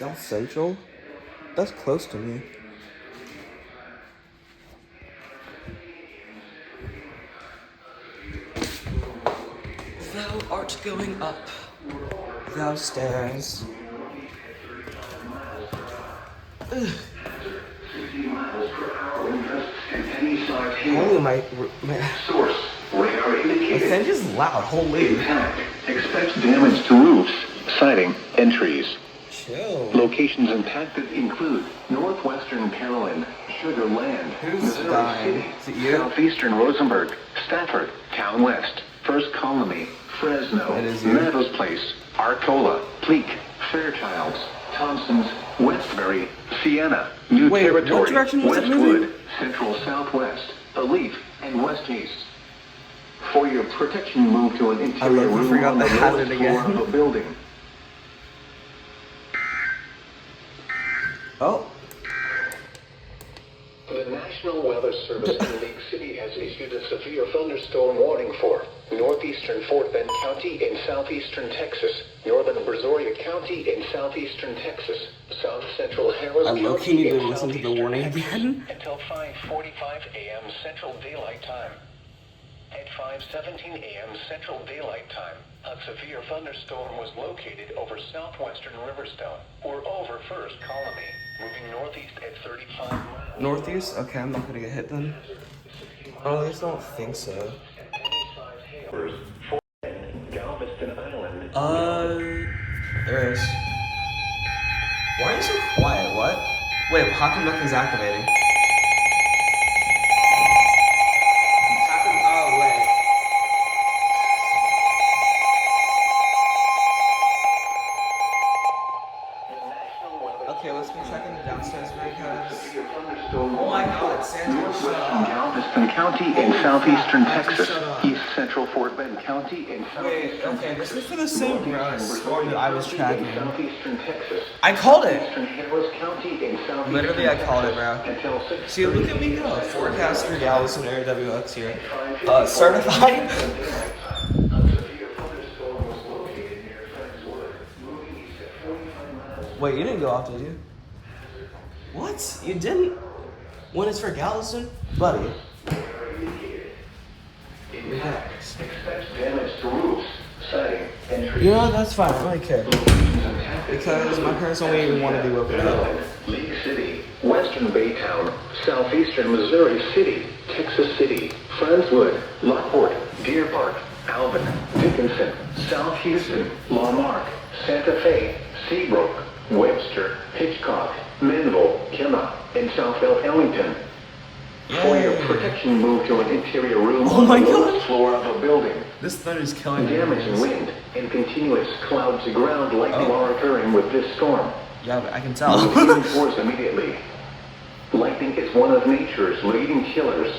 South Central? That's close to me. Thou art going up, thou stairs. Ugh. Holy my Source, radar indicated. my fan is loud, holy. Impact. Expect damage to roofs, siding, and trees. Chill. Locations impacted include Northwestern Carolyn, Sugar Land, Who's Missouri dying? City, Is it you? Southeastern Rosenberg, Stafford, Town West, First Colony, Fresno, It is you. Meadows Place, Arcola, Pleak, Fairchilds, Thompsons, Westbury, Sienna, New Wait, what Territory, direction was it Westwood, moving? Central Southwest, Alief, and West East. For your protection, move to an interior room forgot on the the hazard lowest floor again. of a building. Oh. The National Weather Service in League City has issued a severe thunderstorm warning for northeastern Fort Bend County in southeastern Texas, northern Brazoria County in southeastern Texas, south central Harris I County low-key need to in listen to the southeastern warning Texas again. until 5:45 a.m. Central Daylight Time. At 5:17 a.m. Central Daylight Time, a severe thunderstorm was located over southwestern Riverstone, or over First Colony, moving northeast at 35 miles. Northeast? Okay, I'm not gonna get hit then. Oh, I just don't think so. Galveston Island. There is. Why are you so quiet? What? Wait, how come nothing's activating? How come? Oh, wait. Okay, let's be checking the downstairs because. Oh my god, Santa, shut up. Galveston County in Holy southeastern crap, Texas, shut up. east central Fort Bend County in Wait, southeastern okay, this Texas, is for the same storm that I was tracking. southeastern Texas, I called it! eastern Harris County in southeastern Literally, I called it, bro. until 6:30 See, look at me go. Forecaster Galveston area WX here. Certified. Wait, you didn't go off, did you? What? You didn't? When it's for Galveston? Buddy. Relax. damage to roofs, siding, and trees. You know what? That's fine. I don't really care. Because my parents only even want to be woken up. League City, Western Baytown, Southeastern Missouri City, Texas City, Friendswood, Lockport, Deer Park, Alvin, Dickinson, South Houston, Lamarck, Santa Fe, Seabrook, Webster, Hitchcock, Manville, Kemah, and Southfield Ellington. For your protection, move to an interior room on the lowest floor of a building. This thunder is killing me. Damage and wind and continuous cloud to ground lightning are occurring with this storm. Yeah, I can tell. Moving force immediately. Lightning is one of nature's leading killers.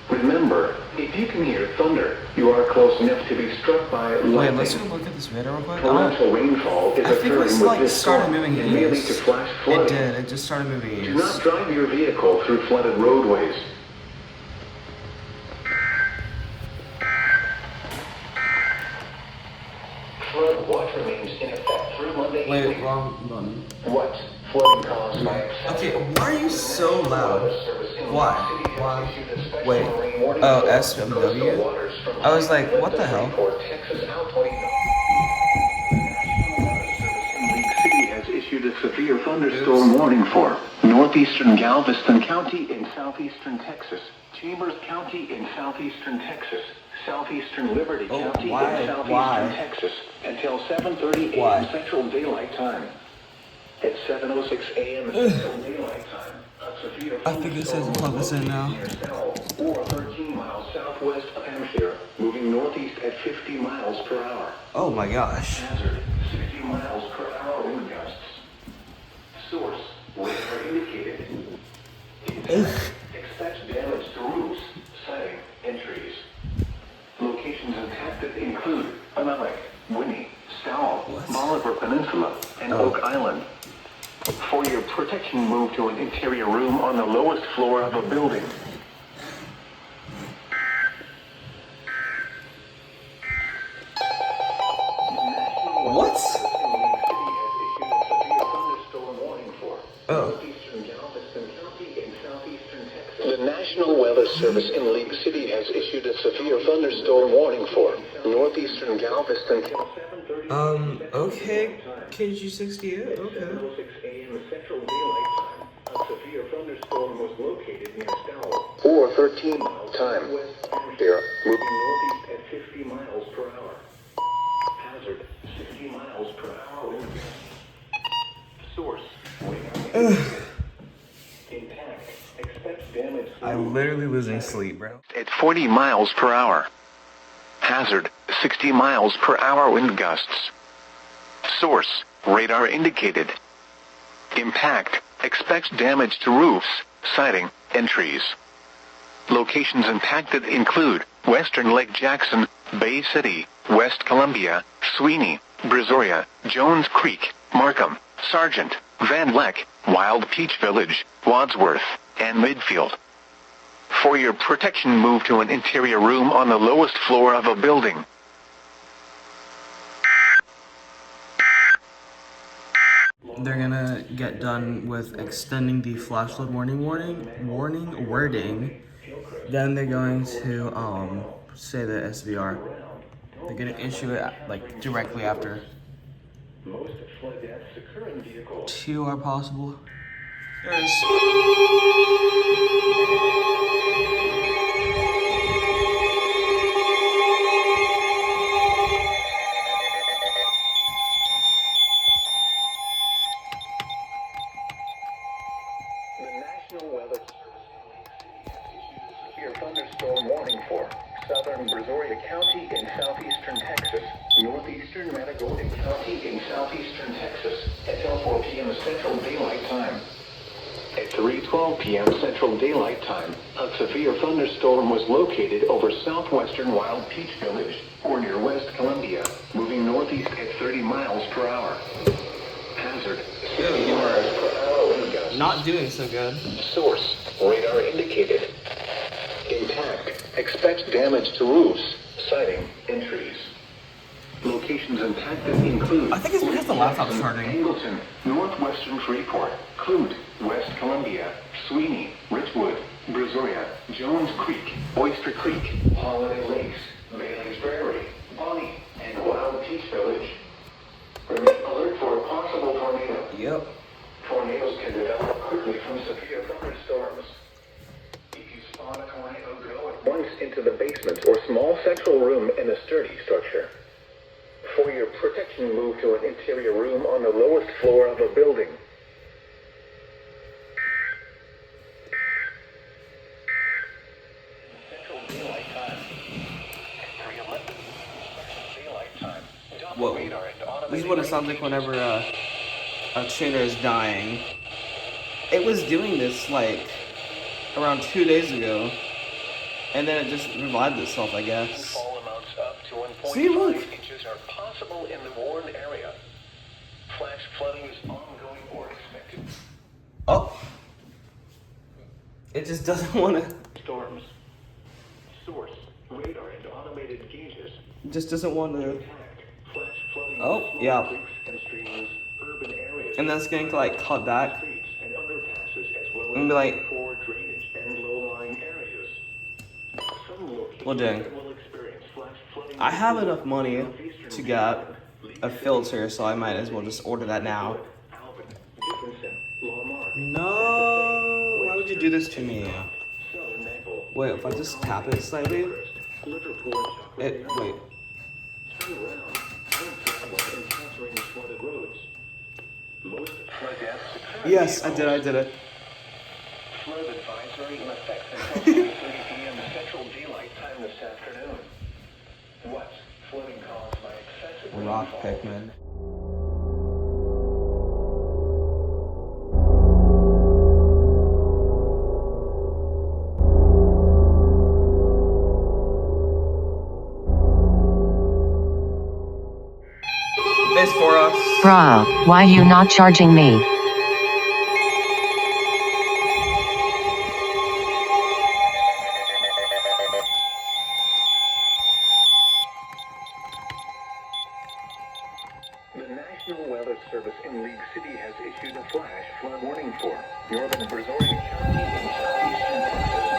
Remember, if you can hear thunder, you are close enough to be struck by lightning. Wait, let's take a look at this radar real quick. Torrential rainfall is I think occurring this with like this started storm. moving It may lead to east. flash It flooding. did. It just started moving Do east. not drive your vehicle through flooded roadways. Flood watch remains in effect through Monday Wait, evening. wrong button. What? Flooding caused by Okay, why are you so loud? Why? Wait. Oh, SMW? I was like, what the hell? City has issued a severe thunderstorm warning for northeastern Galveston County in southeastern Texas, Chambers County in southeastern Texas, southeastern Liberty County why? in southeastern Why? Texas until 7:30 Why? a.m. Central Daylight Time. At 7:06 a.m. Central Daylight Time, a severe I think this has to plug this in now. or 13 miles southwest of Hampshire, moving northeast at 50 miles per hour. Oh my gosh. Hazard, 60 miles per hour wind gusts. Source, radar indicated. Expect damage to roofs, siding, and trees. Locations impacted include Amelik, Winnie, Stowell, Bolivar Peninsula, and Oak Island. For your protection, move to an interior room on the lowest floor of a building. What? The National Weather Service in League City has issued a severe thunderstorm warning for northeastern Galveston. Okay, KG68, okay. 7:06 a.m. Central Daylight Time. A severe thunderstorm was located near Stowell. Or 13 mile time. West here, moving northeast at 50 miles per hour. Hazard, 60 miles per hour wind. Source, impact. Expect damage. I'm literally losing sleep, bro. At 40 miles per hour. Hazard, 60 miles per hour wind gusts. Source, radar indicated. Impact, expects damage to roofs, siding, and trees. Locations impacted include Western Lake Jackson, Bay City, West Columbia, Sweeney, Brazoria, Jones Creek, Markham, Sargent, Van Leck, Wild Peach Village, Wadsworth, and Midfield. For your protection, move to an interior room on the lowest floor of a building. They're gonna get done with extending the flash flood warning wording. Then they're going to say the SVR. They're gonna issue it like directly after. Most flood deaths occur in vehicles. 2 are possible. There's The National Weather Service in Lake City has issued a severe thunderstorm warning for southern Brazoria County in southeastern Texas, northeastern Matagorda County in southeastern Texas until 4 p.m. Central Daylight Time. At 3:12 p.m. Central Daylight Time, a severe thunderstorm was located over southwestern Wild Peach Village or near West Columbia, moving northeast at 30 miles per hour. Hazard, 60 miles per hour wind gusts. not doing so good. Source, radar indicated. Impact, expects damage to roofs, siding, and trees. Locations impacted include... I think it's because the laptop's charging. Angleton, northwestern Freeport, Clute, West Columbia, Sweeney, Richwood, Brazoria, Jones Creek, Oyster Creek, Holiday Lakes, Bailey's Prairie, Bonnie, and Wild Peach Village. Remain alert for a possible tornado. Yep. Tornadoes can develop quickly from severe thunderstorms. If you spot a tornado, go at once into the basement or small central room in a sturdy structure. For your protection, move to an interior room on the lowest floor of a building. Central Daylight Time. At 3:11 Central Daylight Time. Whoa. This is what it sounds like whenever a tuner is dying. It was doing this like around 2 days ago, and then it just revived itself, I guess. Fall amounts up to 1.5 See, look. inches are possible in the Warren area. Flash flooding is ongoing or expected. Oh. It just doesn't want to. Storms. Source, radar and automated gauges. It just doesn't want to. Impact. Flash flooding Oh, in small yeah. creeks and streams, urban areas. And that's going to like cut back Streets and underpasses as well as and be like, poor drainage and low-lying areas. Some locations well, dang. will experience flash flooding. I have enough money to get a filter, so I might as well just order that now. Alvin, Dickinson, Lamar, No, why would you do this to me? Southern Maple, Wait, if I just tap it slightly, Liverpool, it, wait. turn around, don't travel encountering flooded roads. Most flood deaths occur. Yes, I did it. Flood advisory in effect until 3:30 p.m. Central Daylight Time this afternoon. What? Flooding caused by excessive Rock rainfall. Pikmin. It's for us. Bruh, why you not charging me? The National Weather Service in League City has issued a flash flood warning for northern Brazoria County in southeastern Texas,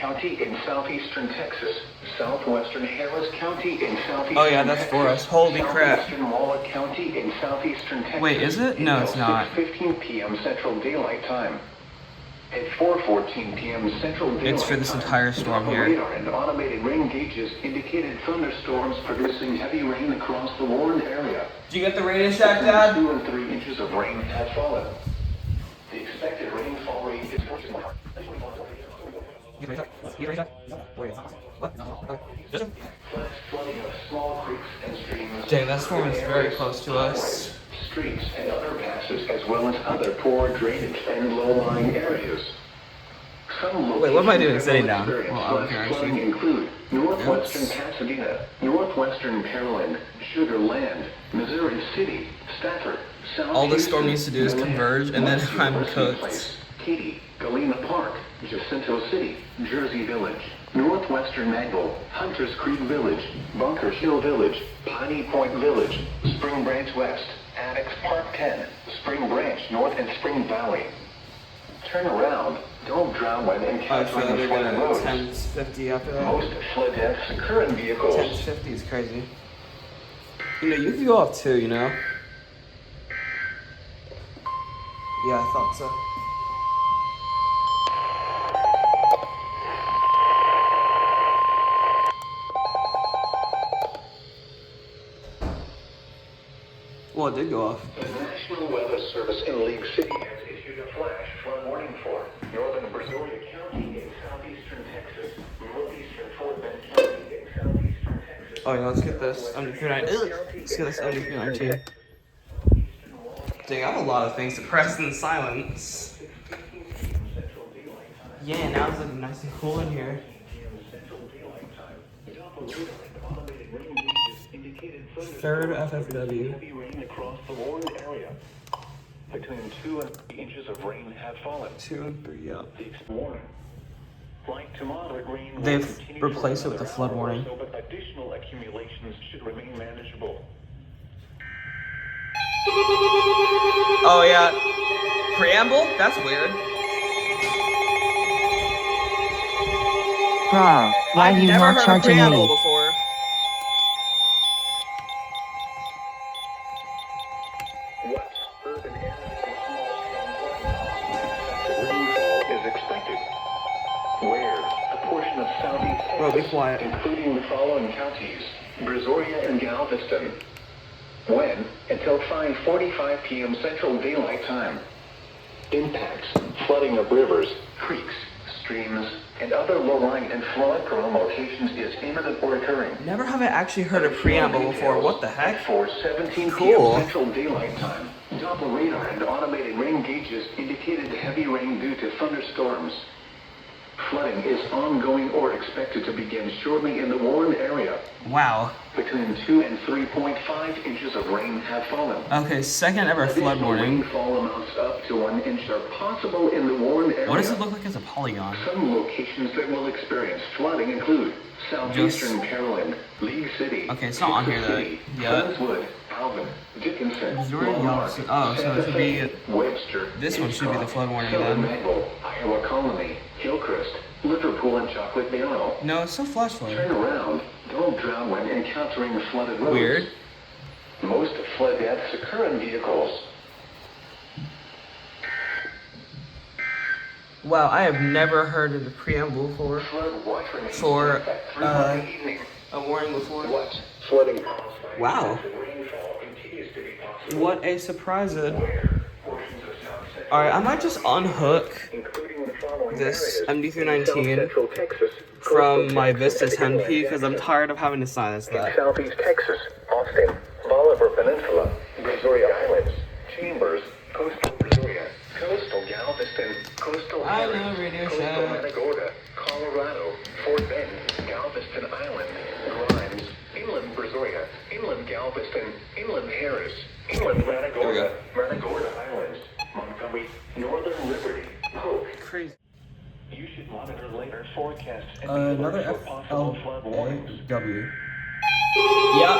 County in southeastern Texas, southwestern Harris County in southeastern Oh yeah, that's for us. Holy crap. southeastern Waller County in southeastern Texas. Wait, is it? No, it's not. 6:15 p.m. Central Daylight Time. At 4:14 p.m. Central Daylight Time, It's for this entire storm Doppler here. radar and automated rain gauges indicated thunderstorms producing heavy rain across the Warren area. Did you get the Radio Shack, Dad? 2 and 3 inches of rain have fallen. The expected rainfall rate is 14. Flash flooding of small creeks and streams. Dang, that storm is very close to us. Streets and underpasses, as well as other poor drainage and low-lying areas. Some Wait, what am I doing locations sitting that down? will experience Well, I'm flash here, flooding actually. include northwestern Oops. Pasadena, northwestern Pearland, Sugar Land, Missouri City, Stafford, South All this storm Houston, needs to do is Gwinnett, converge, and then West I'm University cooked. Place, Katy, Galena Park, Jacinto City, Jersey Village, northwestern Mangle, Hunters Creek Village, Bunker Hill Village, Piney Point Village, Spring Branch West, Addicts Park 10, Spring Branch North and Spring Valley. Turn around. Don't drown when I feel encountering like the they're flooded gonna roads. 1050 after that. Most flood deaths occur in vehicles. 1050 is crazy. You know, you could go up too, you know? Yeah, I thought so. Well, it did go off. The National Weather Service in League City has issued a flash flood warning for northern Brazoria County in southeastern Texas, northeastern Fort Bend County in southeastern Texas. Oh yeah, let's get this MD-319. Let's get this MD-319. Dang, I have a lot of things to press in silence. Yeah, now it's looking nice and cool in here. Third FFW. Heavy rain across the Warren area. Between 2 and 3 inches of rain have fallen. 2 and 3, yeah. The warning. Light to moderate rain will They've continue replaced for it with another a flood hour or warning. so, but additional accumulations should remain manageable. Oh yeah. Preamble? That's weird. Bruh, why I've you never not heard a charging preamble me? before. What urban areas and small towns rainfall is expected? Where a portion of southeast Bro, be Texas, quiet. including the following counties: Brazoria and Galveston. When? Until 5:45 p.m. Central Daylight Time. Impacts: flooding of rivers, creeks, streams, and other low-lying and flood-prone locations is imminent or occurring. Never have I actually heard a preamble before. What the heck? For 17 Cool. p.m. Central Daylight Time, Doppler radar and automated rain gauges indicated heavy rain due to thunderstorms. Flooding is ongoing or expected to begin shortly in the Warren area. Wow. Between 2 and 3.5 inches of rain have fallen. Okay, second ever flood Additional warning. rainfall amounts up to 1 inch are possible in the Warren area. What does it look like as a polygon? Some locations that will experience flooding include southeastern Pearland, League City, Okay, it's not on here, though. City, Yeah. Friendswood, Alvin, Dickinson, Missouri, Walmart, Galveston. Oh, so it should be- Santa Fe, Webster, this one should be the flood warning Southern then. Mangle, Iowa Colony, Hillcrest, Liverpool, and Chocolate Barrel. No, it's still flash flood. Turn around. Don't drown when encountering flooded roads. Weird. Most flood deaths occur in vehicles. Wow, I have never heard of the preamble for Flood watch remains For, in effect throughout the evening. a warning before. What? Flooding caused by Wow. excessive rainfall continues to be possible. What a surprise. Where portions of South Central, Alright, I might just unhook including the following this areas: MD-319 South Central Texas, from coastal my Texas, Vista and 10P because I'm Texas, tired of having to silence in that. Southeast Texas, Austin, Bolivar Peninsula, Brazoria Islands, Chambers, coastal Brazoria, coastal Galveston, coastal I know, Harris, Radio coastal Shack. Matagorda, Colorado, Fort Bend, Galveston Island, Grimes, inland Brazoria, inland Galveston, inland Harris, inland Matagorda, Matagorda Islands, Montgomery, northern Liberty, Polk. Crazy. You should monitor later forecasts and Another alert for possible flood warnings. FLAW. Yep.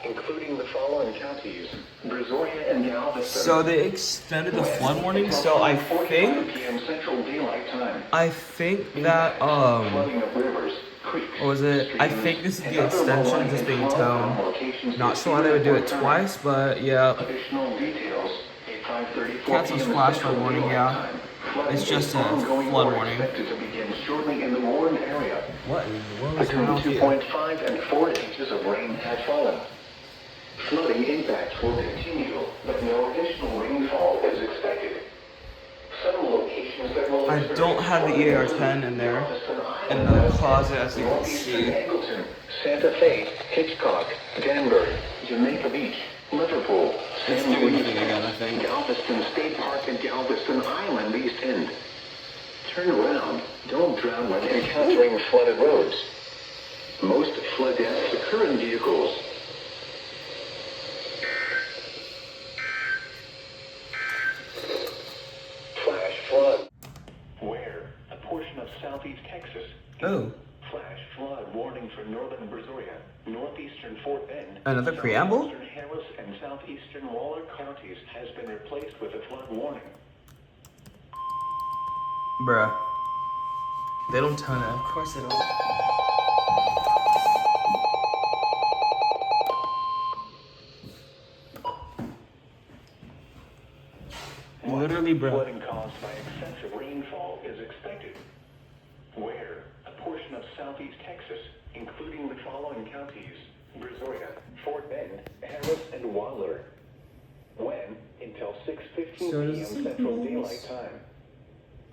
including the following counties: Brazoria and Galveston. So they extended the flood warning. So I think p.m. Central Daylight Time. that Flooding of rivers, creeks, what was it? I think this is the extension just being toned. Not sure why they would do it twice, but yeah. Additional details at 5:34 Cancels p.m. flash Central flood warning, Daylight yeah. Time. Flooding It's just is a ongoing flood or warning. expected to begin shortly in the warned area. What in the world is Between wrong with you? 2.5 and 4 inches of rain has fallen. Flooding impacts will continue, but no additional rainfall is expected. Some locations that will I don't have the EAR-10 in there in the closet, as you can see. Angleton, Santa Fe, Hitchcock, Danbury, Jamaica Beach, Liverpool, It's San doing Luis, anything again, I think. Galveston State Park and Galveston Island East End. Turn around. Don't drown when encountering flooded roads. Most flood deaths occur in vehicles. Flash flood. Where a portion of southeast Texas. Oh. Flash flood warning for northern Brazoria, northeastern Fort Bend. Another preamble? Southwestern Harris and southeastern Waller counties has been replaced with a flood warning. Bruh. They don't tone it. Of course they don't. Literally, bro. Flooding caused by excessive rainfall is expected. Where a portion of southeast Texas, including the following counties: Brazoria, Fort Bend, Harris, and Waller. When until 6:15 So p.m. does it Central say Daylight Time.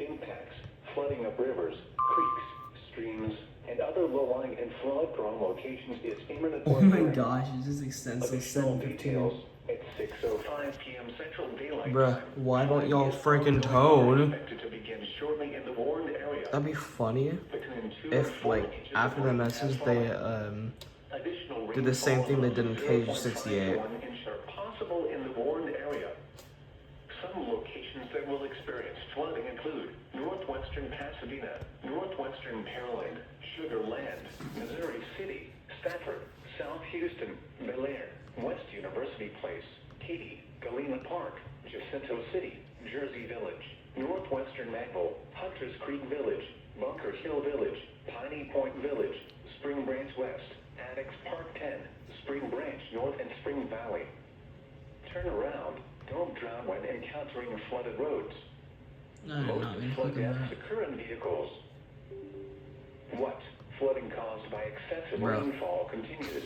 Impacts: flooding of rivers, creeks, streams, and other low-lying and flood-prone locations is imminent. Oh my gosh, it just extends to Additional 7:15. details at 6:05 p.m. Central Daylight Bruh, Time. why don't y'all Flooding freaking is tone? expected to begin shortly in the warned area. That'd be funny Between 2 and if, 4 like, inches after of the rain message, has they fallen. Additional did the same thing they did in rainfall Cage of 68. 0.5 to 1 inch are possible in the warned area. Some locations that will experience flooding include northwestern Pasadena, northwestern Pearland, Sugar Land, Missouri City, Stafford, South Houston, Bel Air, West University Place, Katy, Galena Park, Jacinto City, Jersey Village, northwestern Magville, Hunters Creek Village, Bunker Hill Village, Piney Point Village, Spring Branch West, Addicts Park 10, Spring Branch North, and Spring Valley. Turn around. Don't drown when encountering flooded roads. No, I'm Most not gonna flood click on deaths that. occur in vehicles. What? Flooding caused by excessive Bro. rainfall continues.